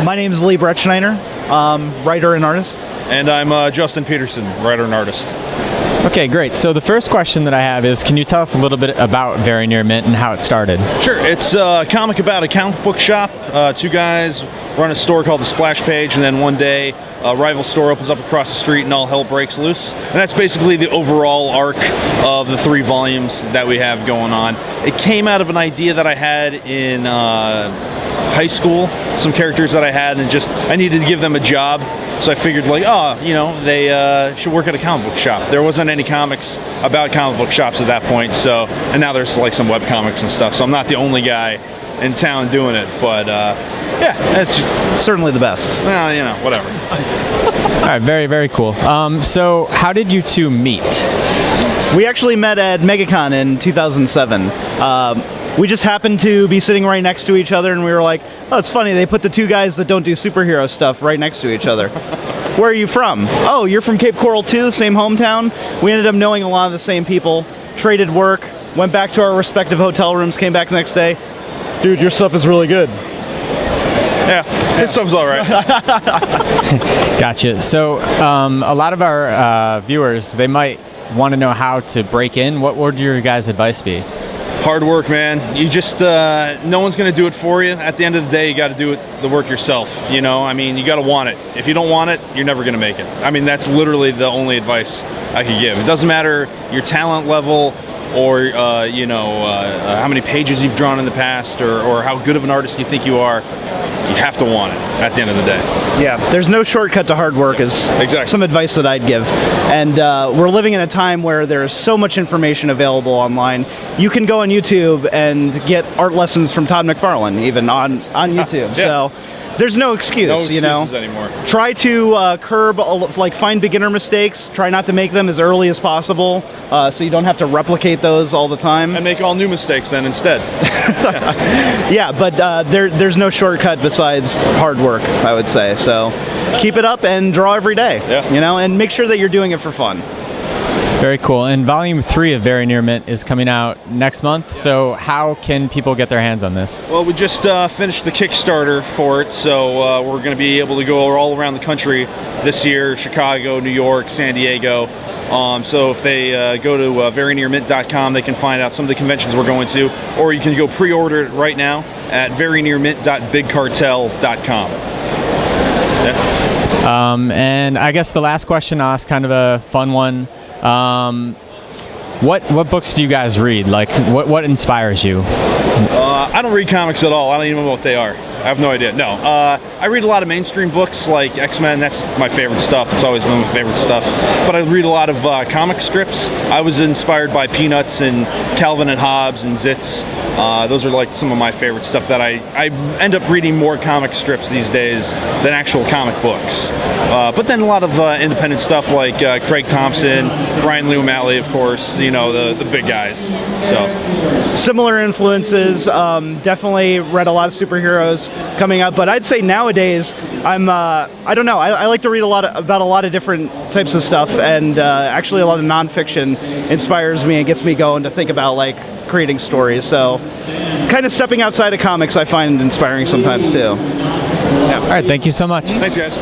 My name is Lee Bretschneider, writer and artist. And I'm Justin Peterson, writer and artist. Okay, great. So the first question that I have is, can you tell us a little bit about Very Near Mint and how it started? Sure. It's a comic about a comic book shop. Two guys run a store called the Splash Page, and then one day a rival store opens up across the street and all hell breaks loose. And that's basically the overall arc of the 3 volumes that we have going on. It came out of an idea that I had in high school, some characters that I had, and just I needed to give them a job. So I figured, like, they should work at a comic book shop. There wasn't any comics about comic book shops at that point, so, and now there's like some web comics and stuff, so I'm not the only guy in town doing it, but yeah, it's just Certainly the best. well, whatever. All right, very, very cool. So how did you two meet? We actually met at MegaCon in 2007. We just happened to be sitting right next to each other, and we were like, oh, it's funny, they put the 2 guys that don't do superhero stuff right next to each other. Where are you from? Oh, you're from Cape Coral too, same hometown? We ended up knowing a lot of the same people, traded work, went back to our respective hotel rooms, came back the next day. Dude, your stuff is really good. Yeah, this stuff's all right. Gotcha. So a lot of our viewers, they might want to know how to break in. What would your guys' advice be? Hard work, man. You just, no one's going to do it for you. At the end of the day, you got to do the work yourself, you know? I mean, you got to want it. If you don't want it, you're never going to make it. I mean, that's literally the only advice I could give. It doesn't matter your talent level or, how many pages you've drawn in the past or how good of an artist you think you are. You have to want it at the end of the day. Yeah, there's no shortcut to hard work is Exactly. some advice that I'd give. And we're living in a time where there's so much information available online. You can go on YouTube and get art lessons from Todd McFarlane, even on YouTube. Yeah. So there's no excuse, No excuses you know. anymore. Try to find beginner mistakes. Try not to make them as early as possible, so you don't have to replicate those all the time. And make all new mistakes then instead. Yeah, but there's no shortcut besides hard work, I would say. So keep it up and draw every day. Yeah. You know, and make sure that you're doing it for fun. Very cool. And Volume 3 of Very Near Mint is coming out next month. So how can people get their hands on this? Well, we just finished the Kickstarter for it, so we're going to be able to go all around the country this year, Chicago, New York, San Diego. So if they go to verynearmint.com, they can find out some of the conventions we're going to, or you can go pre-order it right now at verynearmint.bigcartel.com. Yeah. And I guess the last question I'll ask, kind of a fun one. What books do you guys read? Like, what inspires you? I don't read comics at all. I don't even know what they are. I have no idea. No. I read a lot of mainstream books like X-Men. That's my favorite stuff. It's always been my favorite stuff. But I read a lot of comic strips. I was inspired by Peanuts and Calvin and Hobbes and Zitz. Those are like some of my favorite stuff that I end up reading more comic strips these days than actual comic books. But then a lot of independent stuff like Craig Thompson, Brian Lee O'Malley, of course, you know, the big guys. So Similar influences. Definitely read a lot of superheroes coming up, but I'd say nowadays I don't know. I like to read about a lot of different types of stuff, and actually a lot of nonfiction inspires me and gets me going to think about like creating stories. So kind of stepping outside of comics I find inspiring sometimes too. All right, thank you so much. thanks, guys.